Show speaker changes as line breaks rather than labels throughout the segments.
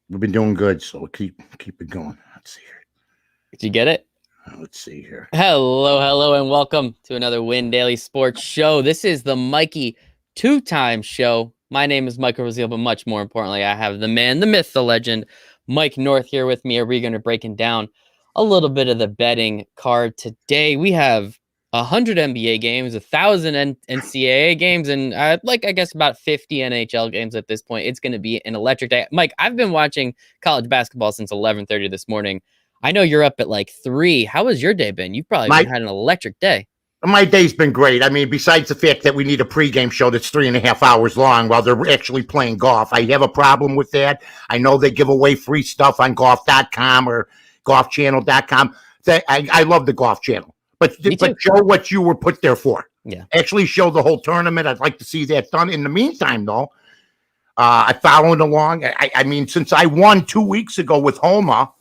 We've been doing good, so we'll keep it going. Let's see here.
Did you get it?
Let's see here.
Hello, and welcome to another Win Daily Sports Show. This is the Mikey Two Times show. My name is Michael Raziel, but much more importantly, I have the man, the myth, the legend, Mike North here with me. We're going to breaking down a little bit of the betting card today. We have 100 NBA games, 1,000 NCAA games, and I guess about 50 NHL games at this point. It's going to be an electric day. Mike, I've been watching college basketball since 11:30 this morning. I know you're up at like 3. How has your day been? You've probably had an electric day.
My day's been great. I mean, besides the fact that we need a pregame show that's 3.5 hours long while they're actually playing golf, I have a problem with that. I know they give away free stuff on golf.com or golfchannel.com. I love the Golf Channel. But show what you were put there for.
Yeah.
Actually show the whole tournament. I'd like to see that done. In the meantime, though, I followed along. I mean, since I won 2 weeks ago with Homa,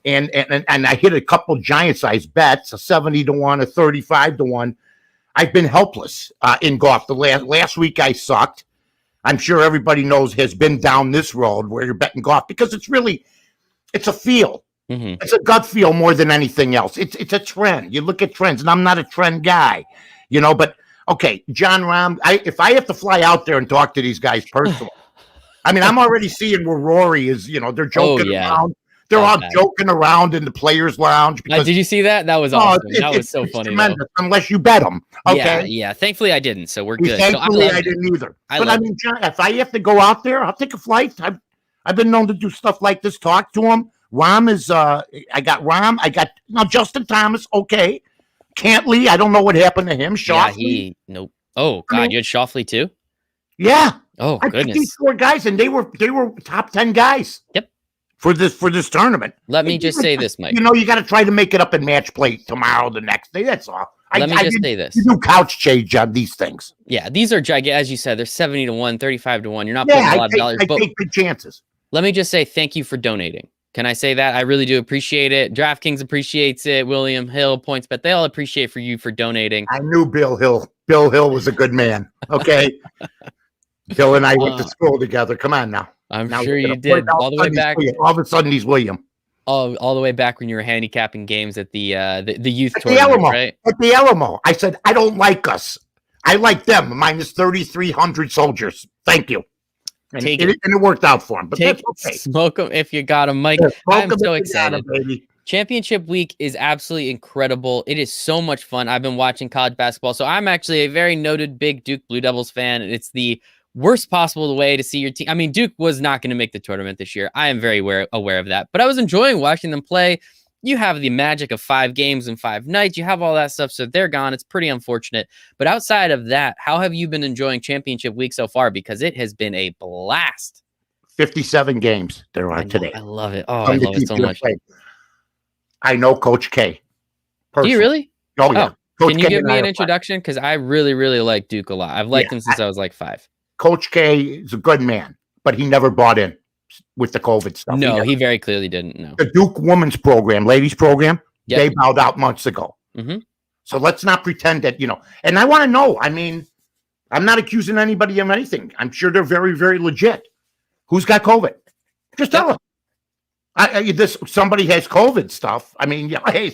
and I hit a couple giant-sized bets, a 70-1, a 35-1, I've been helpless in golf. The last week I sucked. I'm sure everybody knows has been down this road where you're betting golf because it's a feel.
Mm-hmm.
It's a gut feel more than anything else. It's a trend. You look at trends, and I'm not a trend guy, but okay, John Rahm, if I have to fly out there and talk to these guys personally, I mean, I'm already seeing where Rory is, they're joking around. They're all joking around in the players' lounge.
Did you see that? That was awesome. That was so funny.
Unless you bet them. Okay.
Yeah. Thankfully, I didn't, so we're good.
Thankfully, I didn't either. But I mean, John, if I have to go out there, I'll take a flight. I've been known to do stuff like this. Talk to them. Rahm is. I got Rahm. I got Justin Thomas. Okay. Cantley. I don't know what happened to him. Schauffele.
Nope. Oh God, you had Schauffele too.
Yeah.
Oh goodness.
I these 4 guys, and they were top 10 guys.
Yep.
For this tournament.
Let me just say this, Mike.
You got to try to make it up in match play tomorrow, the next day. That's all.
Let me just say this.
You do couch change on these things.
Yeah, these are gigantic. As you said, they're 70-1, 35-1. You're not putting a lot of dollars.
I take big chances.
Let me just say thank you for donating. Can I say that? I really do appreciate it. DraftKings appreciates it. William Hill, PointsBet, they all appreciate you for donating.
I knew Bill Hill. Bill Hill was a good man. Okay. Bill and I went to school together. Come on now.
I'm sure you did. All the way back.
All of a sudden, he's William.
All the way back when you were handicapping games at the youth
at
tournament,
the Alamo,
right?
At the Alamo. I said, I don't like us. I like them, minus 3,300 soldiers. Thank you. And it worked out for him. But that's okay.
Smoke them if you got them, Mike. I'm so excited.
Baby.
Championship week is absolutely incredible. It is so much fun. I've been watching college basketball. So I'm actually a very noted big Duke Blue Devils fan. It's the worst possible way to see your team. I mean, Duke was not going to make the tournament this year. I am very aware of that, but I was enjoying watching them play. You have the magic of 5 games and 5 nights. You have all that stuff, so they're gone. It's pretty unfortunate. But outside of that, how have you been enjoying championship week so far? Because it has been a blast.
57 games there are today.
I love it. Oh, I love it so much.
I know Coach K.
Personally. Do you really?
Oh, yeah.
Can you give me an introduction? Because I really, really like Duke a lot. I've liked him since I was like 5.
Coach K is a good man, but he never bought in with the COVID stuff.
No, he very clearly didn't. No.
The Duke women's program, ladies program, they bowed out months ago.
Mm-hmm.
So let's not pretend that, and I want to know, I mean, I'm not accusing anybody of anything. I'm sure they're very, very legit. Who's got COVID? Just tell them. Somebody has COVID stuff. I mean, hey,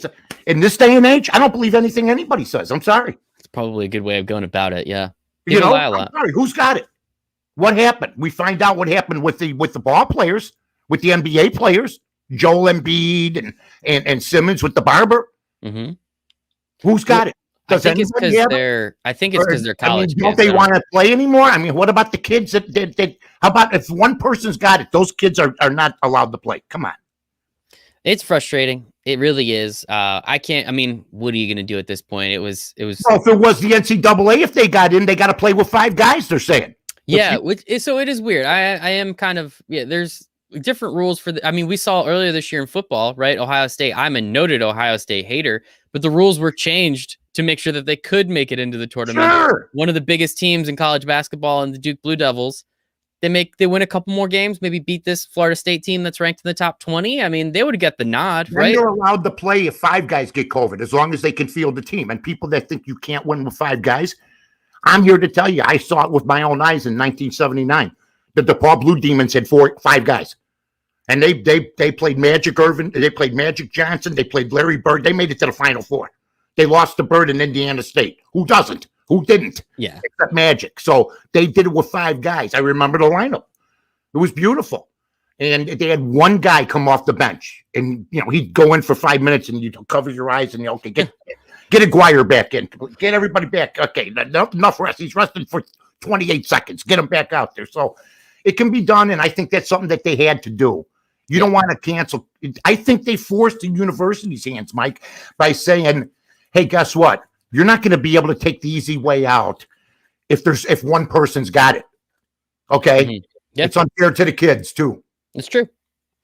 in this day and age, I don't believe anything anybody says. I'm sorry.
It's probably a good way of going about it. Yeah.
I'm sorry. Who's got it? What happened? We find out what happened with the ball players, with the NBA players, Joel Embiid and Simmons with the barber.
Mm-hmm.
Who's got it?
I think it's because they're college kids.
Don't they want to play anymore? I mean, what about the kids that how about if one person's got it, those kids are not allowed to play? Come on.
It's frustrating. It really is. I mean, what are you going to do at this point? It was.
Well, if it was the NCAA, if they got in, they got to play with 5 guys, they're saying.
Yeah, so it is weird. I am kind of, there's different rules for we saw earlier this year in football, right? Ohio State. I'm a noted Ohio State hater, but the rules were changed to make sure that they could make it into the tournament.
Sure.
One of the biggest teams in college basketball and the Duke Blue Devils, they win a couple more games, maybe beat this Florida State team that's ranked in the top 20. I mean, they would have got the nod, right?
They're allowed to play if 5 guys get COVID, as long as they can field the team. And people that think you can't win with 5 guys, I'm here to tell you, I saw it with my own eyes in 1979. The DePaul Blue Demons had 5 guys. And they played Magic Irvin. They played Magic Johnson. They played Larry Bird. They made it to the Final Four. They lost to Bird in Indiana State. Who doesn't? Who didn't?
Yeah.
Except Magic. So they did it with 5 guys. I remember the lineup. It was beautiful. And they had one guy come off the bench. And, he'd go in for 5 minutes and you'd cover your eyes and, okay, get Aguirre back in. Get everybody back. Okay, enough rest. He's resting for 28 seconds. Get him back out there. So it can be done, and I think that's something that they had to do. You don't want to cancel. I think they forced the university's hands, Mike, by saying, hey, guess what? You're not going to be able to take the easy way out if one person's got it. Okay?
Mm-hmm. Yep.
It's unfair to the kids, too.
It's true.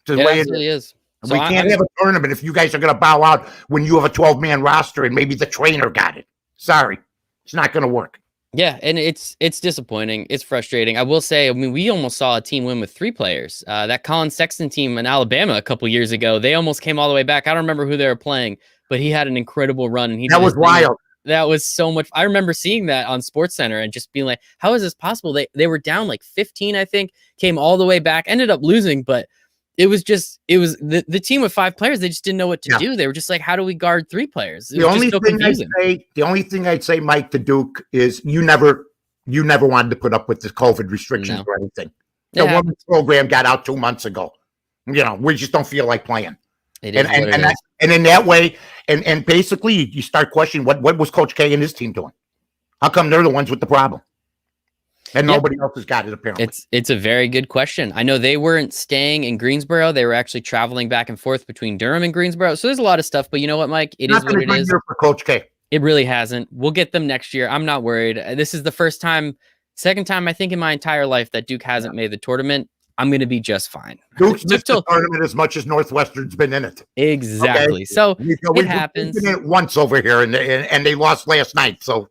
It
absolutely is.
So we can't have a tournament if you guys are going to bow out when you have a 12-man roster and maybe the trainer got it. Sorry. It's not going to work.
Yeah, and it's disappointing. It's frustrating. I will say, we almost saw a team win with 3 players. That Colin Sexton team in Alabama a couple years ago, they almost came all the way back. I don't remember who they were playing, but he had an incredible run. And
that was wild.
That was so much. I remember seeing that on SportsCenter and just being like, how is this possible? They were down like 15, I think, came all the way back, ended up losing, but it was the team with 5 players. They just didn't know what to do. They were just like, how do we guard 3 players?
The only thing I'd say, Mike, to Duke is you never wanted to put up with the COVID restrictions or anything. The women's program got out 2 months ago. We just don't feel like playing. And in that way, and basically you start questioning what was Coach K and his team doing? How come they're the ones with the problem? And nobody else has got it, apparently.
It's a very good question. I know they weren't staying in Greensboro. They were actually traveling back and forth between Durham and Greensboro. So there's a lot of stuff. But you know what, Mike? It is what it is.
For Coach K.
It really hasn't. We'll get them next year. I'm not worried. This is the second time, I think, in my entire life that Duke hasn't made the tournament. I'm going to be just fine.
Duke's missed the tournament as much as Northwestern's been in it.
Exactly. Okay? So it happens.
We've been in it once over here, and they lost last night. So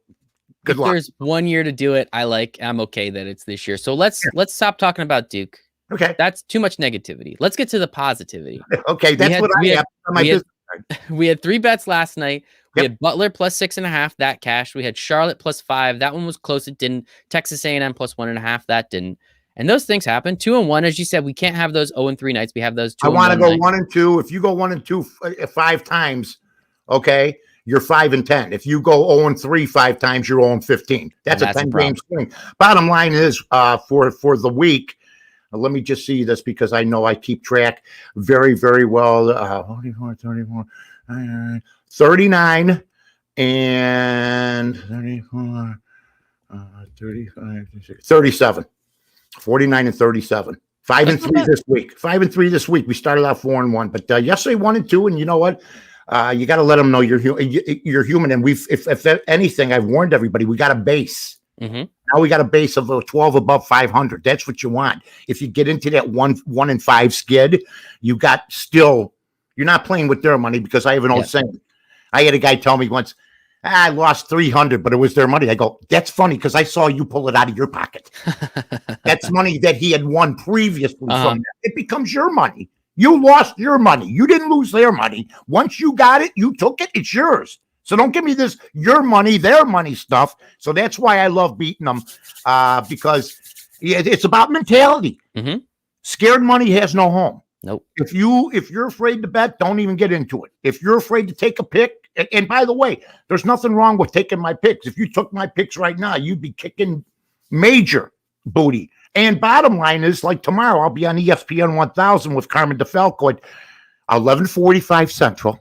good luck.
There's 1 year to do it. I'm okay that it's this year. So let's stop talking about Duke.
Okay.
That's too much negativity. Let's get to the positivity.
Okay. That's what I have on my business card.
We had 3 bets last night. We had Butler plus 6.5. That cashed. We had Charlotte plus 5. That one was close. It didn't. Texas A&M plus 1.5. That didn't. And those things happen. 2-1, as you said, we can't have those 0-3 nights. We have those 2.
I want to go 1-2. If you go 1-2 5 times, okay, you're 5-10. If you go 0-3 5 times, you're 0-15. That's a 10-game swing. Bottom line is for the week. Let me just see this because I know I keep track very, very well. 39 and 34, 35, 37. 49 and 37. 5-3 this week. 5-3 this week. We started out 4-1, but yesterday 1-2. And you know what? You got to let them know you're human. And if anything, I've warned everybody. We got a base. Mm-hmm. Now we got a base of 12 above 500. That's what you want. If you get into that 1-5 skid, you're not playing with their money because I have an old saying. I had a guy tell me once, I lost 300, but it was their money. I go, that's funny because I saw you pull it out of your pocket. That's money that he had won previously from that. It becomes your money. You lost your money. You didn't lose their money. Once you got it, you took it. It's yours. So don't give me this your money, their money stuff. So that's why I love beating them because it's about mentality. Mm-hmm. Scared money has no home.
Nope.
If you're afraid to bet, don't even get into it. If you're afraid to take a pick, and by the way, there's nothing wrong with taking my picks. If you took my picks right now, you'd be kicking major booty. And bottom line is, like tomorrow, I'll be on ESPN 1000 with Carmen DeFalco at 11:45 Central,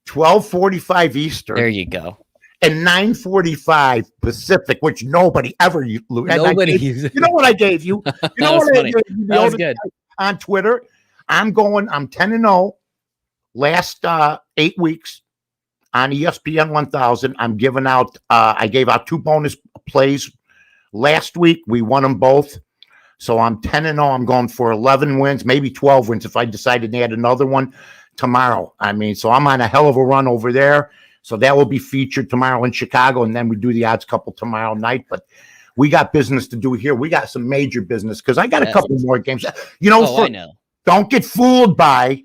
12:45 Eastern.
There you go.
And 9:45 Pacific, which nobody ever uses.
Nobody uses.
You know what I gave you? You know what I gave you?
That was good.
On Twitter, I'm 10-0 last 8 weeks on ESPN 1000. I'm giving out, I gave out 2 bonus plays last week. We won them both. So I'm 10-0. I'm going for 11 wins, maybe 12 wins if I decided to add another one tomorrow. So I'm on a hell of a run over there. So that will be featured tomorrow in Chicago. And then we do the odds couple tomorrow night. But we got business to do here. We got some major business because I got a couple more games.
I know.
Don't get fooled by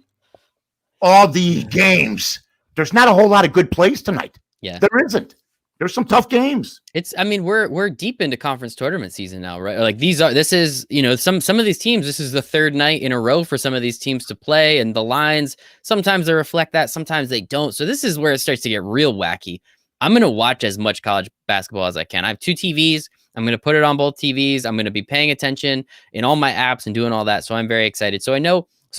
all the games. There's not a whole lot of good plays tonight.
Yeah.
There isn't. There's some tough games.
I mean, we're deep into conference tournament season now, right? Like this is, some of these teams, this is the third night in a row for some of these teams to play, and the lines, sometimes they reflect that, sometimes they don't. So this is where it starts to get real wacky. I'm going to watch as much college basketball as I can. I have 2 TVs. I'm going to put it on both TVs. I'm going to be paying attention in all my apps and doing all that. So I'm very excited. So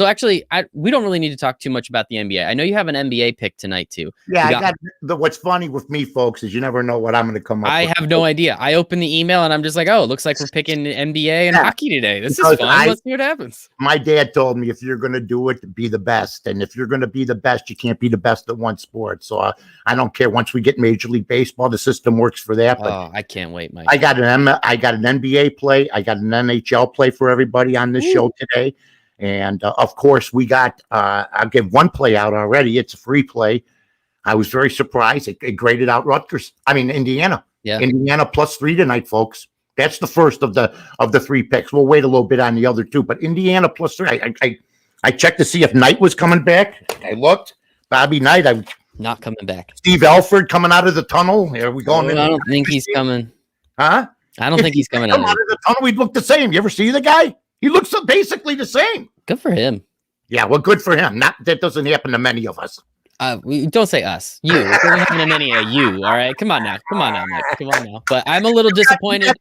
actually, we don't really need to talk too much about the NBA. I know you have an NBA pick tonight too.
Yeah, what's funny with me, folks, is you never know what I'm going to come up with.
I have no idea. I open the email and I'm just like, oh, it looks like we're picking NBA and hockey today. This is fun. Let's see what happens.
My dad told me if you're going to do it, be the best. And if you're going to be the best, you can't be the best at one sport. So I don't care. Once we get Major League Baseball, the system works for that. But
I can't wait, Mike.
I got an NBA play. I got an NHL play for everybody on this show today. And of course, we got, I'll give one play out already. It's a free play. I was very surprised. It graded out Indiana.
Yeah.
Indiana +3 tonight, folks. That's the first of the 3 picks. We'll wait a little bit on the other 2, but Indiana +3. I checked to see if Knight was coming back. I looked. Bobby Knight.
Not coming back.
Steve Alford coming out of the tunnel. Are we going?
I don't think he's coming.
Huh?
I don't think he's coming out
of the tunnel. We'd look the same. You ever see the guy? He looks basically the same.
Good for him.
Yeah, well, good for him. That doesn't happen to many of us.
We don't say us. You. It doesn't happen to many of you. All right. Come on now, Mike. Come on now. But I'm a little disappointed.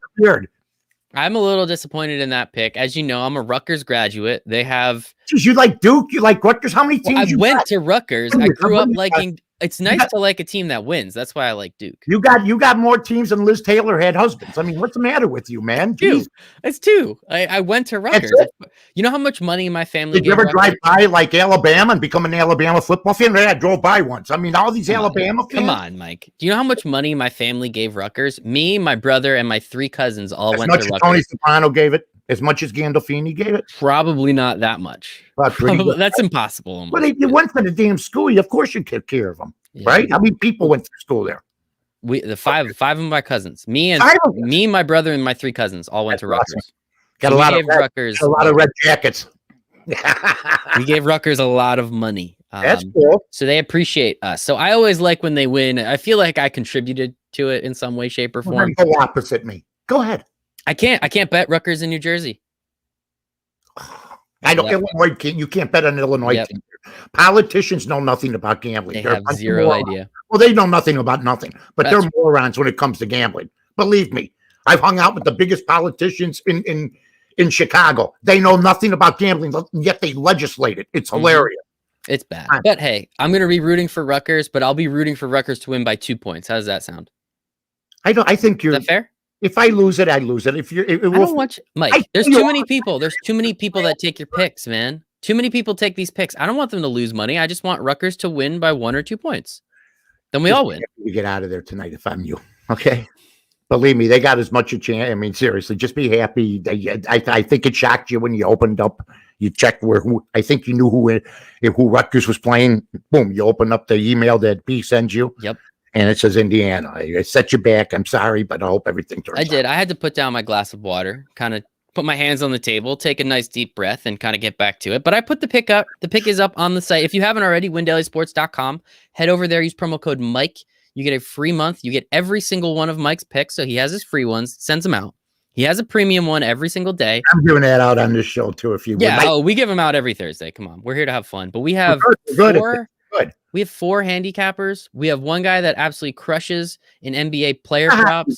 I'm a little disappointed in that pick. As you know, I'm a Rutgers graduate. They have.
You like Duke? You like Rutgers? How many teams?
I went to Rutgers. I grew up liking. It's nice to like a team that wins. That's why I like Duke.
You got more teams than Liz Taylor had husbands. I mean, what's the matter with you, man?
Jeez. It's 2. I went to Rutgers. You know how much money my family
Did you ever drive by like Alabama and become an Alabama football fan? Yeah, I drove by once. I mean, all these Alabama fans.
Come on, Mike. Do you know how much money my family gave Rutgers? Me, my brother, and my 3 cousins all went to Rutgers. As much as Tony
Soprano gave it? As much as Gandolfini gave it?
Probably not that much. That's impossible.
But if you went to the damn school, of course you took care of them. Yeah. Right? How many people went to school there?
The five of my cousins. Me, my brother, and my 3 cousins all went to Rutgers.
Awesome. Got a lot of red jackets.
We gave Rutgers a lot of money.
That's cool.
So they appreciate us. So I always like when they win. I feel like I contributed to it in some way, shape, or form.
Go opposite me. Go ahead.
I can't bet Rutgers in New Jersey.
I don't. Illinois you can't bet on Illinois. Yep. Politicians know nothing about gambling.
They have zero idea.
Well, they know nothing about nothing, but they're morons when it comes to gambling. Believe me, I've hung out with the biggest politicians in Chicago. They know nothing about gambling, yet they legislate it. It's hilarious.
It's bad. But hey, I'm going to be rooting for Rutgers, but I'll be rooting for Rutgers to win by 2 points. How does that sound?
I think you're.
Is that fair?
If I lose it, I lose it. If you're, I
don't watch Mike. There's too many people. There's too many people that take your picks, man. Too many people take these picks. I don't want them to lose money. I just want Rutgers to win by 1 or 2 points. Then we all win.
We get out of there tonight if I'm you. Okay. Believe me, they got as much a chance. I mean, seriously, just be happy. I think it shocked you when you opened up. You checked I think you knew who Rutgers was playing. Boom, you open up the email that B sends you.
Yep.
And it says Indiana. I set you back. I'm sorry, but I hope everything turns out.
I did. I had to put down my glass of water, kind of put my hands on the table, take a nice deep breath, and kind of get back to it. But I put the pick up. The pick is up on the site. If you haven't already, windailysports.com. Head over there. Use promo code Mike. You get a free month. You get every single one of Mike's picks. So he has his free ones. Sends them out. He has a premium one every single day.
I'm giving that out on this show, too, if you would.
Yeah, we give them out every Thursday. Come on. We're here to have fun. But we have Good. We have 4 handicappers. We have one guy that absolutely crushes in NBA player props.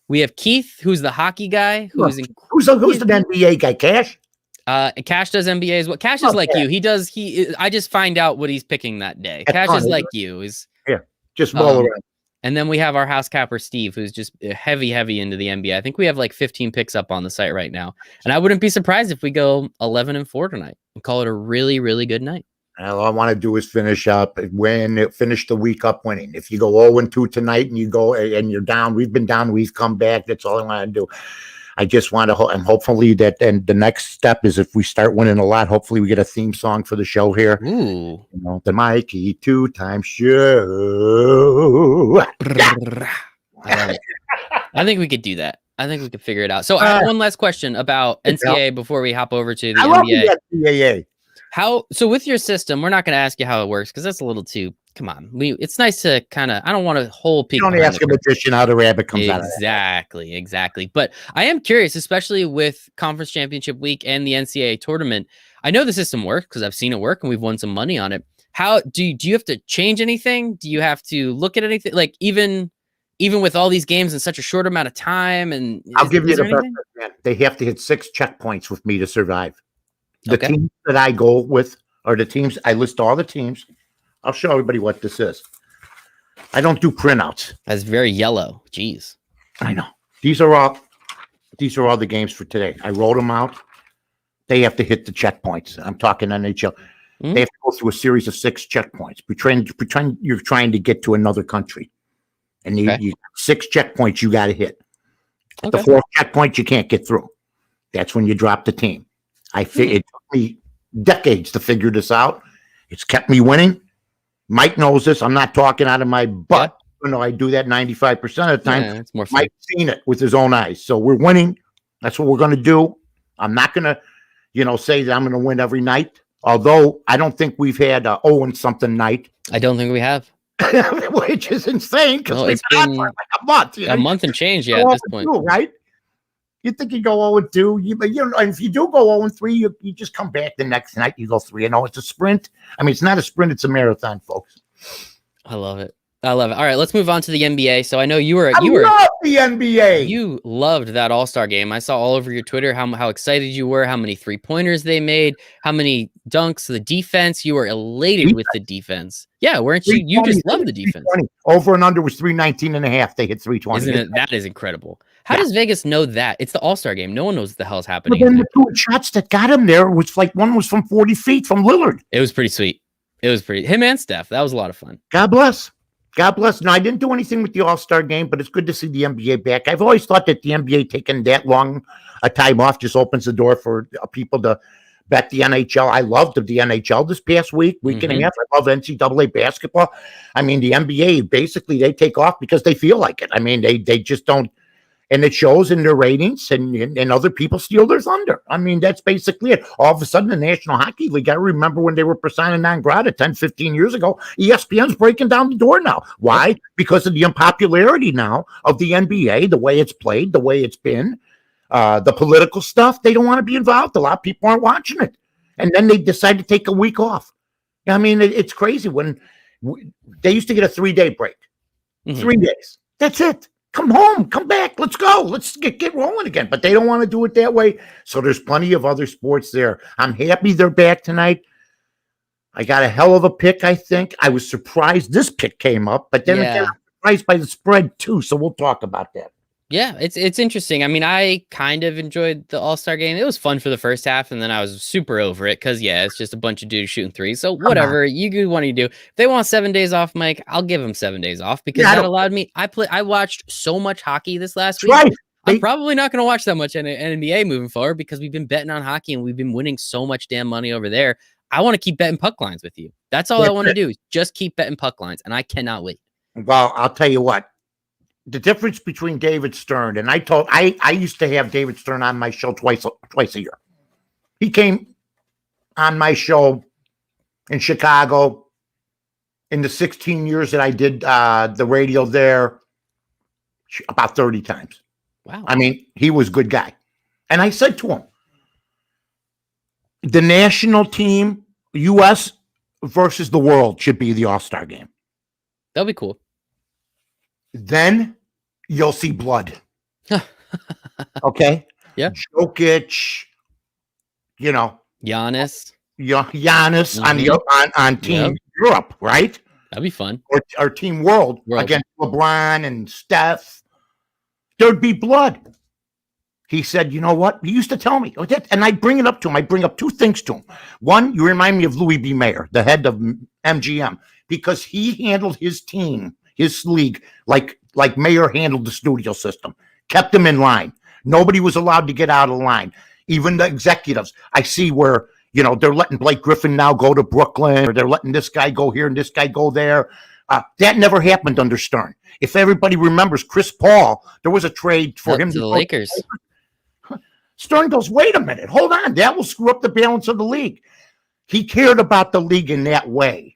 We have Keith, who's the hockey guy. Who's the
NBA guy? Cash?
Cash does NBA as well. Cash is like you. I just find out what he's picking that day. Cash is like you.
Just roll around.
And then we have our house capper, Steve, who's just heavy into the NBA. I think we have like 15 picks up on the site right now. And I wouldn't be surprised if we go 11-4 tonight and call it a really, really good night.
All I want to do is finish the week up winning. If you go 0-2 tonight and you're down, we've been down, we've come back. That's all I want to do. I just want to, and hopefully and the next step is if we start winning a lot, hopefully we get a theme song for the show here.
Ooh.
The Mikey Two Times show.
I think we could do that. I think we could figure it out. So I have one last question about NCAA before we hop over to the NBA.
NCAA.
So with your system, we're not going to ask you how it works because that's a little too come on. It's nice to kind of. I don't want to whole peek.
You don't ask a magician how the rabbit comes out of that.
Exactly. But I am curious, especially with Conference Championship Week and the NCAA tournament. I know the system works because I've seen it work and we've won some money on it. How do you have to change anything? Do you have to look at anything? Like even with all these games in such a short amount of time, and
I'll give you the best. Man. They have to hit 6 checkpoints with me to survive. The teams that I go with are the teams. I list all the teams. I'll show everybody what this is. I don't do printouts.
That's very yellow. Jeez.
I know. These are all the games for today. I wrote them out. They have to hit the checkpoints. I'm talking NHL. They have to go through a series of 6 checkpoints. Pretend you're trying to get to another country. And you 6 checkpoints you got to hit. At the 4th checkpoint, you can't get through. That's when you drop the team. It took me decades to figure this out. It's kept me winning. Mike knows this. I'm not talking out of my butt. Yeah. I do that 95% of the time.
It's more fun.
Mike's seen it with his own eyes. So we're winning. That's what we're going to do. I'm not going to, say that I'm going to win every night. Although I don't think we've had a 0-something night.
I don't think we have.
Which is insane because
it's been for
like a month.
A month and change, at this point.
Right? You think you go 0-2, but if you do go 0-3, you just come back the next night. You go 3-0. It's a sprint. I mean, it's not a sprint; it's a marathon, folks.
I love it. All right, let's move on to the NBA. So I know you love
the NBA.
You loved that All-Star game. I saw all over your Twitter how excited you were, how many 3-pointers they made, how many dunks, the defense. You were elated with the defense. Yeah, weren't you? You just love the defense.
Over and under was 319.5. They hit 320.
Isn't it? That is incredible. How does Vegas know that? It's the All-Star game. No one knows what the hell's happening.
But then the 2 shots that got him there was like one was from 40 feet from Lillard.
It was pretty sweet. Him and Steph. That was a lot of fun.
God bless. God bless. No, I didn't do anything with the All-Star game, but it's good to see the NBA back. I've always thought that the NBA taking that long a time off just opens the door for people to bet the NHL. I loved the NHL this past week and a half. I love NCAA basketball. I mean, the NBA, basically, they take off because they feel like it. I mean, they just don't. And it shows in their ratings, and other people steal their thunder. I mean, that's basically it. All of a sudden, the National Hockey League, I remember when they were persona non grata 10, 15 years ago, ESPN's breaking down the door now. Why? Because of the unpopularity now of the NBA, the way it's played, the way it's been, the political stuff. They don't want to be involved. A lot of people aren't watching it. And then they decide to take a week off. I mean, it's crazy. When they used to get a 3-day break. 3 days. That's it. Come home, come back, let's go. Let's get rolling again. But they don't want to do it that way. So there's plenty of other sports there. I'm happy they're back tonight. I got a hell of a pick, I think. I was surprised this pick came up, but then I got surprised by the spread too. So we'll talk about that.
Yeah, it's interesting. I mean, I kind of enjoyed the All-Star game. It was fun for the first half, and then I was super over it because, it's just a bunch of dudes shooting threes. So whatever, you do what you do. If they want 7 days off, Mike, I'll give them 7 days off because that allowed me. I watched so much hockey this last week.
Right.
I'm probably not going to watch that much NBA moving forward because we've been betting on hockey and we've been winning so much damn money over there. I want to keep betting puck lines with you. That's all I want to do is just keep betting puck lines, and I cannot wait.
Well, I'll tell you what. The difference between David Stern and I used to have David Stern on my show twice a year. He came on my show in Chicago in the 16 years that I did the radio there about 30 times.
Wow.
I mean, he was a good guy. And I said to him, the national team, U.S. versus the world should be the All-Star game.
That'll be cool.
Then you'll see blood. Okay?
Yeah.
Jokic,
Giannis
on Team Europe, right?
That'd be fun.
Or Team World against LeBron and Steph. There'd be blood. He said, you know what? He used to tell me, and I bring it up to him. I bring up 2 things to him. One, you remind me of Louis B. Mayer, the head of MGM, because he handled his team, his league, like Mayer handled the studio system, kept them in line. Nobody was allowed to get out of line. Even the executives. I see where, they're letting Blake Griffin now go to Brooklyn, or they're letting this guy go here and this guy go there. That never happened under Stern. If everybody remembers Chris Paul, there was a trade for him
to the Lakers.
Stern goes, wait a minute, hold on. That will screw up the balance of the league. He cared about the league in that way.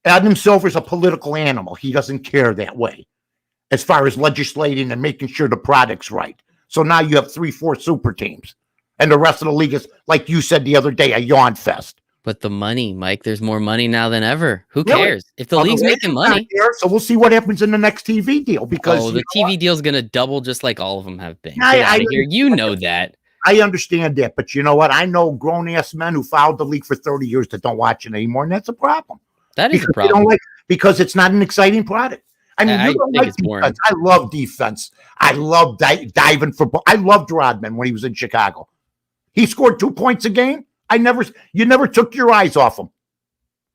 Adam Silver's a political animal. He doesn't care that way as far as legislating and making sure the product's right. So now you have 3-4 super teams. And the rest of the league is, like you said the other day, a yawn fest.
But the money, Mike, there's more money now than ever. Who
Really?
cares? If the league's making money.
There, so we'll see what happens in the next TV deal. Because
the TV deal's going to double just like all of them have been.
I-
Get out
I-
of here. You know that.
I understand that. But you know what? I know grown-ass men who followed the league for 30 years that don't watch it anymore, and that's a problem.
That is a
Because they don't
problem.
because it's not an exciting product. I mean,
I
you don't
think
like
it's boring.
defense. I love defense. I love diving for. I loved Rodman when he was in Chicago. He scored 2 points a game. You never took your eyes off him.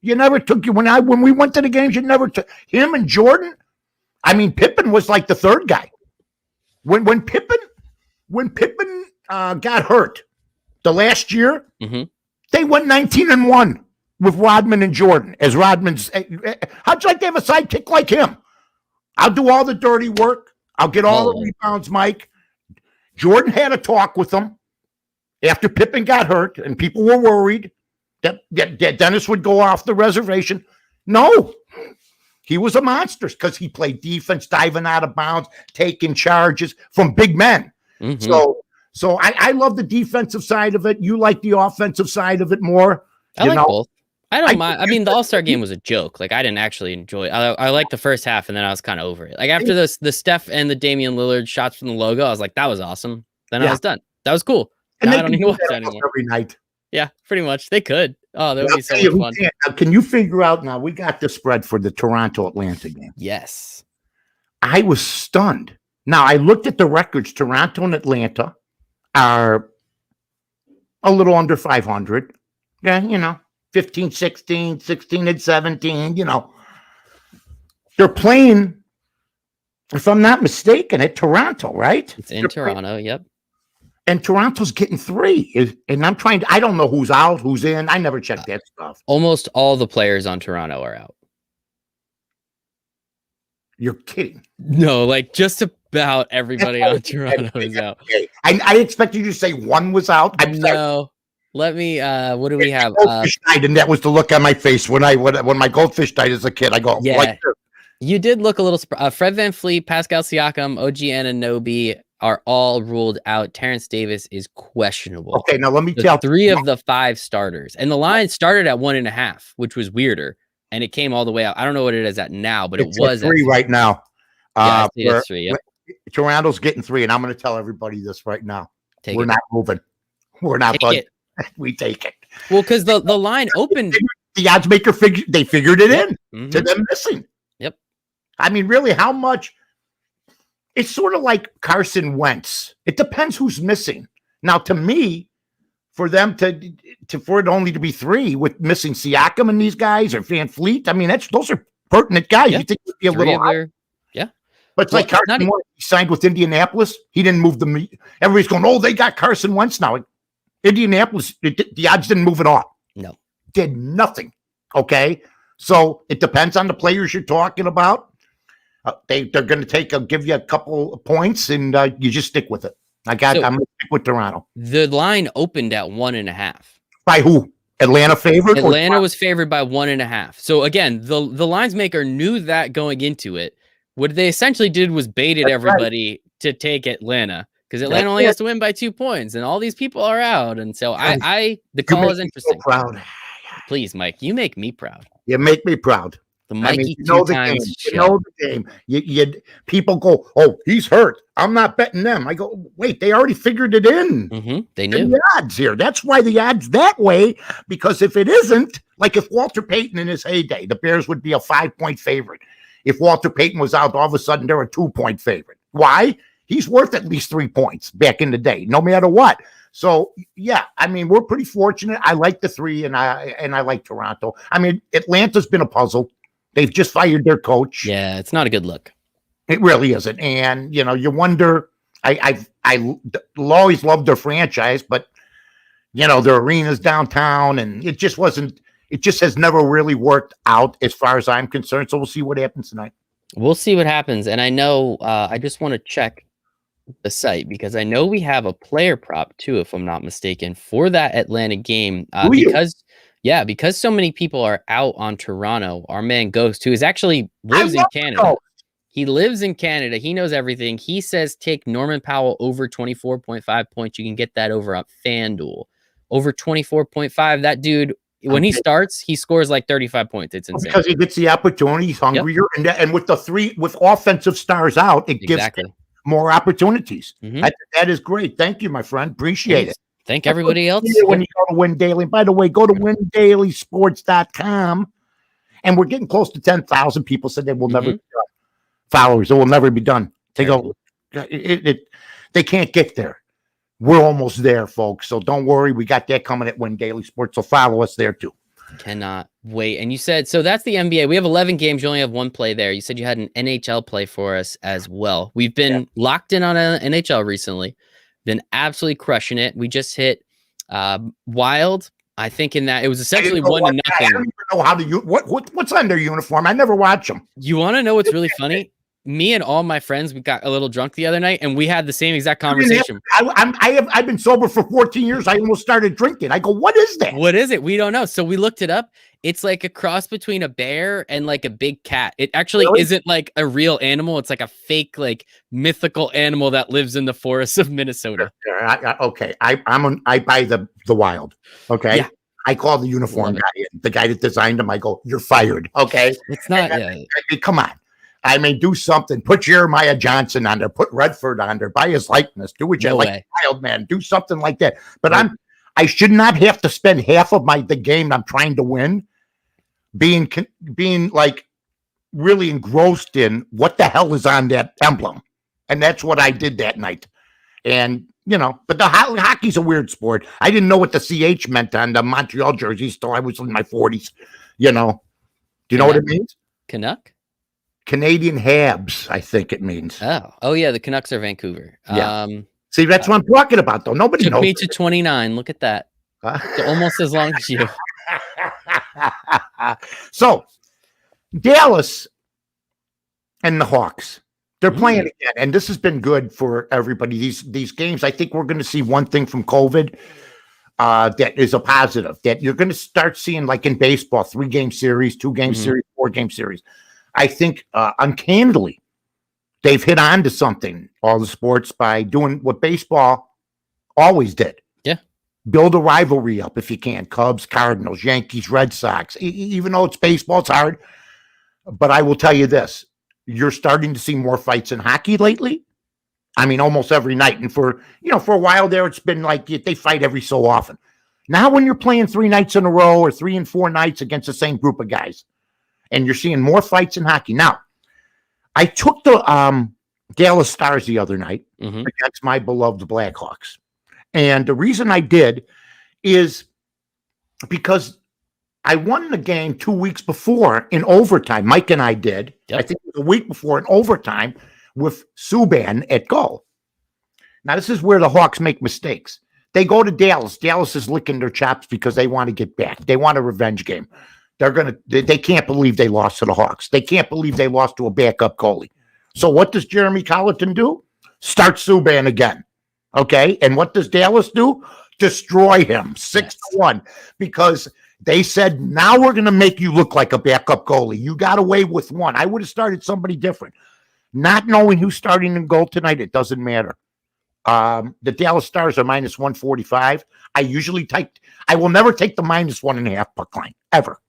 You never took you when we went to the games. You never took him and Jordan. I mean, Pippen was like the third guy. When Pippen got hurt the last year, they went 19-1 with Rodman and Jordan. As Rodman's, how'd you like to have a sidekick like him? I'll do all the dirty work. I'll get all the rebounds, Mike. Jordan had a talk with him after Pippen got hurt, and people were worried that Dennis would go off the reservation. No, he was a monster because he played defense, diving out of bounds, taking charges from big men. So I love the defensive side of it. You like the offensive side of it more.
I like both. I don't mind. I mean, the All-Star game was a joke. Like, I didn't actually enjoy it. I liked the first half, and then I was kind of over it. Like, after the Steph and the Damian Lillard shots from the logo, I was like, that was awesome. Then I was done. That was cool.
And
now
they
I don't need to watch that anymore.
every night.
Yeah, pretty much. They could. Oh, that would be so much fun.
Can you figure out now? We got the spread for the Toronto-Atlanta game.
Yes.
I was stunned. Now, I looked at the records. Toronto and Atlanta are a little under 500. Yeah, 15, 16, 16 and 17, They're playing, if I'm not mistaken, at Toronto, right?
It's in Toronto, yep.
And Toronto's getting 3. And I don't know who's out, who's in. I never checked that stuff.
Almost all the players on Toronto are out.
You're kidding.
No, like just about everybody on Toronto is out.
I expected you to say one was out. I'm sorry.
No. Let me, what do we have?
Goldfish died, and that was the look on my face when my goldfish died as a kid. I go,
Yeah.
like this.
You did look a little Fred VanVleet, Pascal Siakam, OG Anunoby are all ruled out. Terrence Davis is questionable.
Okay, now let me tell
3 of the 5 starters. And the line started at 1.5, which was weirder. And it came all the way out. I don't know what it is at now, but
it's
it was
at 3 right now.
Yeah, it's 3. Yep.
Toronto's getting 3, and I'm going to tell everybody this right now. We're
Take it.
not moving. We're not
Take
budging.
it.
We take it.
Well, because the line opened.
The odds maker figured it in
Mhm.
to them missing.
Yep.
I mean, really, how much? It's sort of like Carson Wentz. It depends who's missing. Now, to me, for them for it only to be 3 with missing Siakam and these guys or Van Fleet, I mean, those are pertinent guys.
Yeah.
You think it'd be a
3
little
of
high.
their,
But it's
Well,
like Carson Wentz. He signed with Indianapolis. He didn't move the. Everybody's going, oh, they got Carson Wentz now. Indianapolis, the odds didn't move at all.
No.
Did nothing. Okay. So it depends on the players you're talking about. They're going to give you a couple of points, and you just stick with it. I'm going to stick with Toronto.
The line opened at 1.5.
By who? Atlanta favored?
Atlanta was favored by 1.5. So again, the lines maker knew that going into it. What they essentially did was baited everybody to take Atlanta because Atlanta only has to win by 2 points, and all these people are out. And so the call is interesting.
So proud.
Please, Mike, you make me proud.
You make me proud.
The Mikey
you know
Two
the
Times
game.
show.
You know the game. You people go, oh, he's hurt. I'm not betting them. I go, wait, they already figured it in.
They knew
the odds here. That's why the odds that way. Because if it isn't, like if Walter Payton in his heyday, the Bears would be a 5-point favorite. If Walter Payton was out, all of a sudden they're a 2-point favorite. Why? He's worth at least 3 points back in the day, no matter what. So yeah, I mean, we're pretty fortunate. I like the 3, and I like Toronto. I mean, Atlanta's been a puzzle. They've just fired their coach.
Yeah, it's not a good look.
It really isn't. And you wonder. I always loved their franchise, but their arena's downtown, and it just wasn't. It just has never really worked out as far as I'm concerned. So we'll see what happens tonight.
We'll see what happens. And I know I just want to check the site because I know we have a player prop too, if I'm not mistaken, for that Atlanta game. Yeah, because so many people are out on Toronto, our man Ghost, who is actually
I
lives in
love
Canada.
Ghost.
He lives in Canada. He knows everything. He says take Norman Powell over 24.5 points. You can get that over on FanDuel. Over 24.5. That dude, when he starts, he scores like 35 points. It's insane.
Because he gets the opportunity, he's hungrier, and with with offensive stars out, it gives him more opportunities. That is great. Thank you, my friend. Appreciate it.
Thank everybody else.
When you go to Win Daily. By the way, go to windailysports.com. And we're getting close to 10,000 people said they will never be done. Followers. It will never be done. They go, they can't get there. We're almost there, folks. So don't worry. We got that coming at Win Daily Sports. So follow us there too.
Cannot wait. And you said, so that's the NBA. We have 11 games. You only have one play there. You said you had an NHL play for us as well. We've been locked in on an NHL recently. Been absolutely crushing it. We just hit Wild. I think in that it was essentially 1-0.
I don't even know how to what's on their uniform. I never watch them.
You want to know what's really funny? Me and all my friends, we got a little drunk the other night, and we had the same exact conversation.
I've been sober for 14 years. I almost started drinking. I go, what is that?
What is it? We don't know. So we looked it up. It's like a cross between a bear and like a big cat. It actually isn't like a real animal. It's like a fake, like mythical animal that lives in the forests of Minnesota.
Okay, I buy the Wild. Okay, yeah. I call the uniform guy in, the guy that designed them. I go, you're fired. Okay,
it's not.
Come on. I mean, do something. Put Jeremiah Johnson on there. Put Redford on there. Buy his likeness. Do what you like, Wild man. Do something like that. But I should not have to spend half of the game I'm trying to win being like really engrossed in what the hell is on that emblem. And that's what I did that night. And, but the hockey's a weird sport. I didn't know what the CH meant on the Montreal jerseys till I was in my 40s. Do you know what it means?
Canuck?
Canadian Habs, I think it means.
Oh yeah, the Canucks are Vancouver.
Yeah. See, that's what I'm talking about, though. Nobody knows.
Took me to 29. Look at that. Almost as long as you.
So, Dallas and the Hawks, they're playing again, and this has been good for everybody. These games, I think we're going to see one thing from COVID that is a positive, that you're going to start seeing, like in baseball, 3-game series, 2-game series, 4-game series. I think uncannily, they've hit on to something, all the sports, by doing what baseball always did.
Yeah.
Build a rivalry up if you can. Cubs, Cardinals, Yankees, Red Sox. Even though it's baseball, it's hard. But I will tell you this. You're starting to see more fights in hockey lately. I mean, almost every night. And for a while there, it's been like they fight every so often. Now when you're playing 3 nights in a row or 3 and 4 nights against the same group of guys, and you're seeing more fights in hockey. Now, I took the Dallas Stars the other night against my beloved Blackhawks. And the reason I did is because I won the game 2 weeks before in overtime. Mike and I did. Yep. I think it was a week before in overtime with Subban at goal. Now, this is where the Hawks make mistakes. They go to Dallas. Dallas is licking their chops because they want to get back. They want a revenge game. They can't believe they lost to the Hawks. They can't believe they lost to a backup goalie. So what does Jeremy Colleton do? Start Subban again. Okay. And what does Dallas do? Destroy him 6-1, because they said, now we're going to make you look like a backup goalie. You got away with one. I would have started somebody different. Not knowing who's starting in goal tonight, it doesn't matter. The Dallas Stars are minus 145. I will never take the minus 1.5 puck line, ever.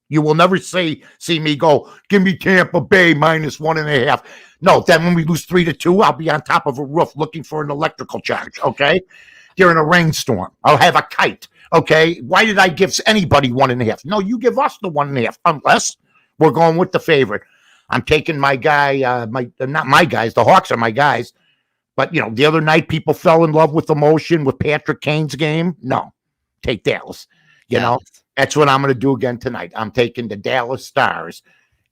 You will never see me go, give me Tampa Bay minus 1.5. No, then when we lose 3-2, I'll be on top of a roof looking for an electrical charge, okay? During a rainstorm. I'll have a kite, okay? Why did I give anybody 1.5? No, you give us the 1.5, unless we're going with the favorite. I'm taking my guy, not my guys, the Hawks are my guys. But, the other night people fell in love with emotion with Patrick Kane's game. No, take Dallas, you know? That's what I'm going to do again tonight. I'm taking the Dallas Stars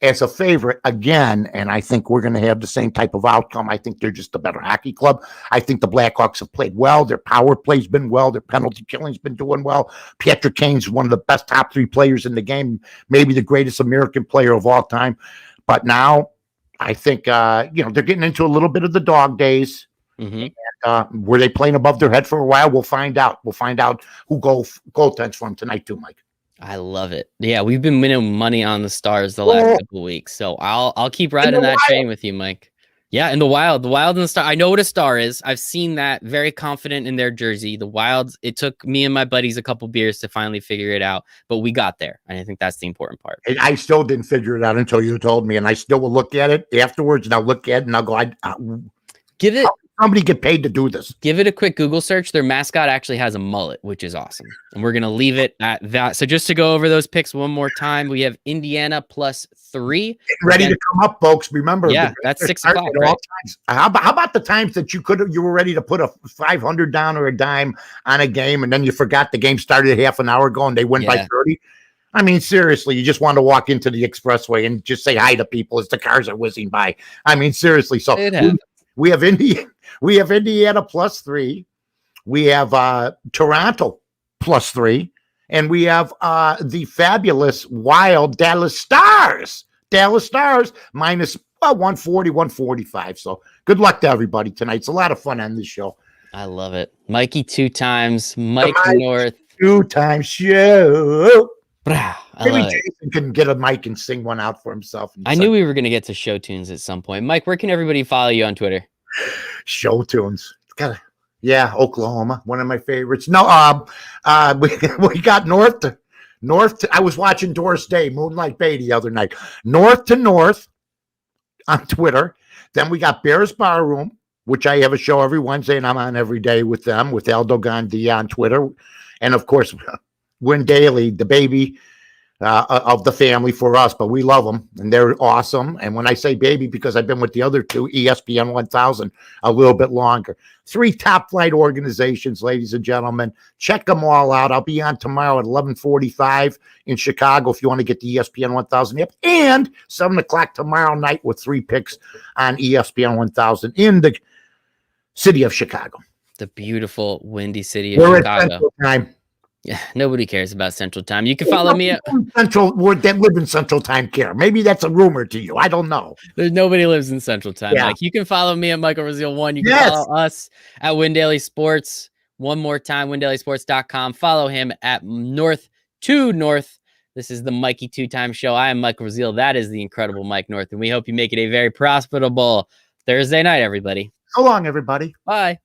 as a favorite again, and I think we're going to have the same type of outcome. I think they're just a better hockey club. I think the Blackhawks have played well. Their power play's been well. Their penalty killing's been doing well. Patrick Kane's one of the best top 3 players in the game, maybe the greatest American player of all time. But now I think, they're getting into a little bit of the dog days. And, were they playing above their head for a while? We'll find out. We'll find out who goaltends for them tonight too, Mike.
I love it. Yeah, we've been winning money on the Stars the last
Well,
couple of weeks, so I'll keep
in
riding
the
that
wild,
train with you, Mike. Yeah, in the Wild and the Star. I know what a Star is. I've seen that. Very confident in their jersey. The Wilds. It took me and my buddies a couple beers to finally figure it out, but we got there, and I think that's the important part.
I still didn't figure it out until you told me, and I still will look at it afterwards, and I'll look at it and I'll go,
Give it
how can somebody get paid to do this?
Give it a quick Google search. Their mascot actually has a mullet, which is awesome. And we're going to leave it at that. So just to go over those picks one more time, we have Indiana +3.
Getting ready to come up, folks. Remember,
Yeah, that's 6 o'clock,
at all
right?
times. How about the times that you were ready to put a 500 down or a dime on a game, and then you forgot the game started half an hour ago and they win by 30? I mean, seriously, you just want to walk into the expressway and just say hi to people as the cars are whizzing by. I mean, seriously. So we have Indiana +3. We have Toronto +3. And we have the fabulous, wild Dallas Stars. Minus 140, 145. So good luck to everybody tonight. It's a lot of fun on this show.
I love it. Mikey Two Times, Mike North.
Two Times show. Maybe
Jason
can get a mic and sing one out for himself.
I knew we were going to get to show tunes at some point. Mike, where can everybody follow you on Twitter?
Show tunes. Yeah, Oklahoma, one of my favorites. No, we got north to. I was watching Doris Day, Moonlight Bay the other night. North to North on Twitter. Then we got Bears Barroom, which I have a show every Wednesday, and I'm on every day with them, with Aldo Gandhi on Twitter. And of course, Win Daily, the baby of the family for us, but we love them and they're awesome. And when I say baby, because I've been with the other two, ESPN 1000, a little bit longer. 3 top flight organizations, ladies and gentlemen. Check them all out. I'll be on tomorrow at 11:45 in Chicago if you want to get the ESPN 1000 app, and 7 o'clock tomorrow night with 3 picks on ESPN 1000 in the city of Chicago.
The beautiful windy city of Chicago.
At Central Time.
Yeah, nobody cares about Central Time. You can follow me at
Central. That live in Central Time care. Maybe that's a rumor to you. I don't know.
There's nobody lives in Central Time.
Yeah.
Like, you can follow me at Michael Raziel 1. You can follow us at Win Daily Sports. One more time, WinDailySports.com. Follow him at North to North. This is the Mikey Two Times show. I am Michael Raziel. That is the incredible Mike North, and we hope you make it a very profitable Thursday night, everybody.
So long, everybody.
Bye.